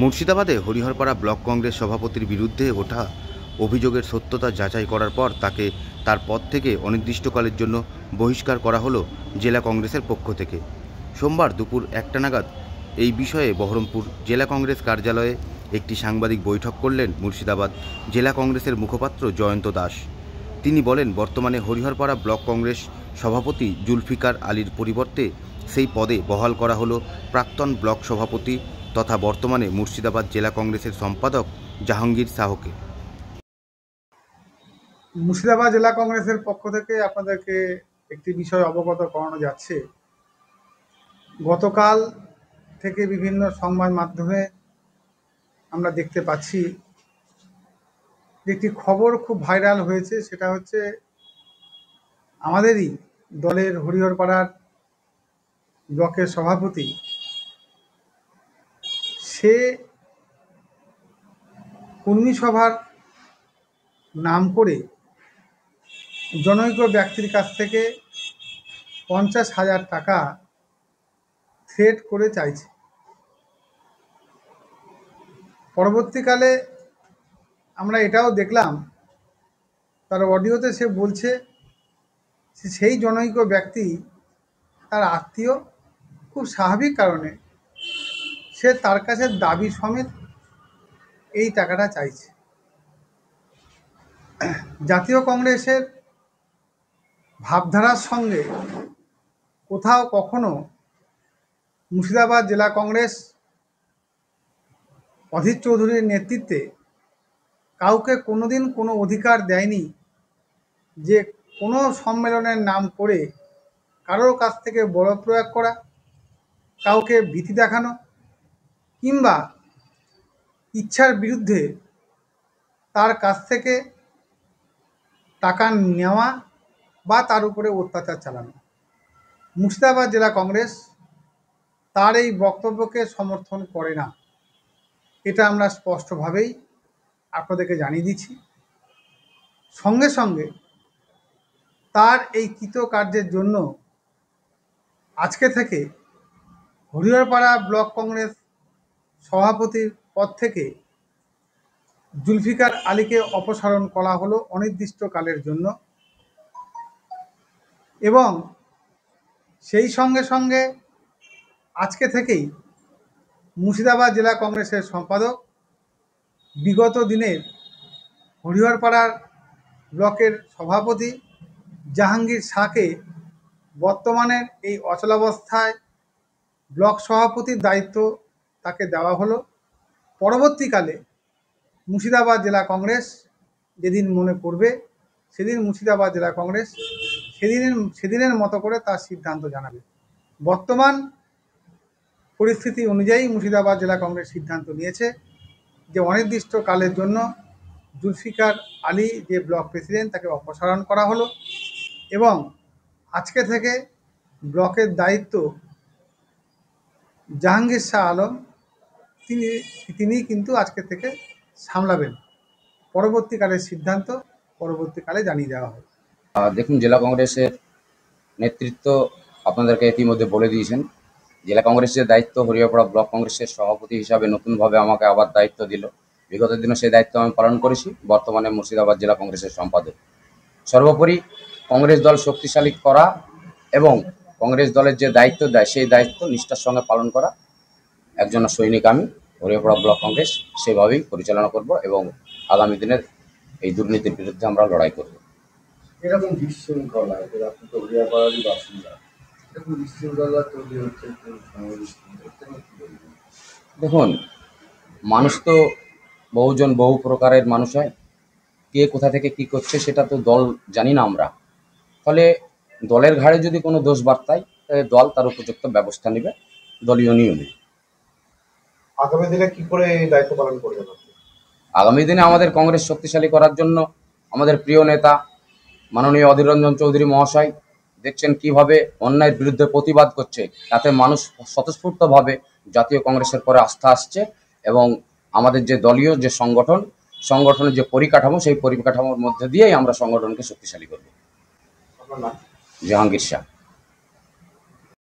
মুর্শিদাবাদে হরিহরপাড়া ব্লক কংগ্রেস সভাপতির বিরুদ্ধে ওঠা অভিযোগের সত্যতা যাচাই করার পর তাকে তার পদ থেকে অনির্দিষ্টকালের জন্য বহিষ্কার করা হলো জেলা কংগ্রেসের পক্ষ থেকে। সোমবার দুপুর 1টা নাগাদ এই বিষয়ে বহরমপুর জেলা কংগ্রেস কার্যালয়ে একটি সাংবাদিক বৈঠক করলেন মুর্শিদাবাদ জেলা কংগ্রেসের মুখপাত্র জয়ন্ত দাস। তিনি বলেন, বর্তমানে হরিহরপাড়া ব্লক কংগ্রেস সভাপতি জুলফিকার আলীর পরিবর্তে সেই পদে বহাল করা হলো প্রাক্তন ব্লক সভাপতি তথা বর্তমানে মুর্শিদাবাদ জেলা কংগ্রেসের সম্পাদক জাহাঙ্গীর শাহকে। মুর্শিদাবাদ জেলা কংগ্রেসের পক্ষ থেকে আপনাদেরকে একটি বিষয় অবগত করানো যাচ্ছে। গতকাল থেকে বিভিন্ন সংবাদ মাধ্যমে আমরা দেখতে পাচ্ছি যে একটি খবর খুব ভাইরাল হয়েছে, সেটা হচ্ছে আমাদেরই দলের হরিহরপাড়ার ব্লকের সভাপতি সে কর্মী সভার নাম করে জনৈক ব্যক্তির কাছ থেকে 50,000 টাকা থ্রেট করে চাইছে। পরবর্তীকালে আমরা এটাও দেখলাম, তার অডিওতে সে বলছে সেই জনৈক ব্যক্তি তার আত্মীয়, খুব স্বাভাবিক কারণে সে তার কাছে দাবি সমেত এই টাকাটা চাইছে। জাতীয় কংগ্রেসের ভাবধারার সঙ্গে কোথাও কখনো মুর্শিদাবাদ জেলা কংগ্রেস অধীর চৌধুরীর নেতৃত্বে কাউকে কোনোদিন কোনো অধিকার দেয়নি যে কোনো সম্মেলনের নাম করে কারোর কাছ থেকে বল প্রয়োগ করা, কাউকে ভীতি দেখানো কিংবা ইচ্ছার বিরুদ্ধে তার কাছ থেকে টাকা নেওয়া বা তার উপরে অত্যাচার চালানো। মুর্শিদাবাদ জেলা কংগ্রেস তার এই বক্তব্যকে সমর্থন করে না, এটা আমরা স্পষ্টভাবেই আপনাদেরকে জানিয়ে দিচ্ছি। সঙ্গে সঙ্গে তার এই কৃতকার্যের জন্য আজকে থেকে হরিহরপাড়া ব্লক কংগ্রেস সভাপতির পদ থেকে জুলফিকার আলীকে অপসারণ করা হলো অনির্দিষ্টকালের জন্য, এবং সেই সঙ্গে সঙ্গে আজকে থেকেই মুর্শিদাবাদ জেলা কংগ্রেসের সম্পাদক বিগত দিনের হরিহরপাড়ার ব্লকের সভাপতি জাহাঙ্গীর শাহকে বর্তমানের এই অচলাবস্থায় ব্লক সভাপতির দায়িত্ব তাকে দেওয়া হলো। পরবর্তীকালে মুর্শিদাবাদ জেলা কংগ্রেস যেদিন মনে করবে সেদিন মুর্শিদাবাদ জেলা কংগ্রেস সেদিনের মতো করে তার সিদ্ধান্ত জানাবে। বর্তমান পরিস্থিতি অনুযায়ী মুর্শিদাবাদ জেলা কংগ্রেস সিদ্ধান্ত নিয়েছে যে অনির্দিষ্টকালের জন্য জুলফিকার আলী যে ব্লক প্রেসিডেন্ট তাকে অপসারণ করা হলো, এবং আজকে থেকে ব্লকের দায়িত্ব জাহাঙ্গীর শাহ আলম তিনি কিন্তু আজকে থেকে সামলাবেন। পরবর্তীকালের সিদ্ধান্ত পরবর্তীকালে জানিয়ে দেওয়া হবে। দেখুন, জেলা কংগ্রেসের নেতৃত্ব আপনাদেরকে ইতিমধ্যে বলে দিয়েছেন। জেলা কংগ্রেসের দায়িত্ব হরিহরপাড়া ব্লক কংগ্রেসের সভাপতি হিসাবে নতুনভাবে আমাকে আবার দায়িত্ব দিল। বিগত দিনে সেই দায়িত্ব আমি পালন করেছি। বর্তমানে মুর্শিদাবাদ জেলা কংগ্রেসের সম্পাদক। সর্বোপরি কংগ্রেস দল শক্তিশালী করা এবং কংগ্রেস দলের যে দায়িত্ব দেয় সেই দায়িত্ব নিষ্ঠার সঙ্গে পালন করা একজন সৈনিক আমি হরিহরপাড়া ব্লক কংগ্রেস সেভাবেই পরিচালনা করব এবং আগামী দিনের এই দুর্নীতির বিরুদ্ধে আমরা লড়াই করব। এরকম বিশৃঙ্খলা, আপনি তো হরিহরপাড়ারই বাসিন্দা, এরকম বিশৃঙ্খলা তৈরি হচ্ছে। দেখুন, মানুষ তো বহুজন বহু প্রকারের মানুষ হয়, কে কোথা থেকে কি করছে সেটা তো দল জানি না আমরা। ফলে দলের ঘাড়ে যদি কোনো দোষ বার্তায় তাহলে দল তার উপযুক্ত ব্যবস্থা নেবে দলীয় নিয়মে। আগামী দিনে কি করে এই দায়িত্ব পালন করবেন? আগামী দিনে আমাদের কংগ্রেস শক্তিশালী করার জন্য আমাদের প্রিয় নেতা মাননীয় অধীর রঞ্জন চৌধুরী মহাশয় দেখছেন কিভাবে অন্যায়ের বিরুদ্ধে প্রতিবাদ করছে, তাতে মানুষ স্বতঃস্ফূর্তভাবে জাতীয় কংগ্রেসের পরে আস্থা আসছে এবং আমাদের যে দলীয় যে সংগঠনের যে পরিকাঠামো সেই পরিকাঠামোর মধ্যে দিয়েই আমরা সংগঠনকে শক্তিশালী করব। জাহাঙ্গীর শাহ।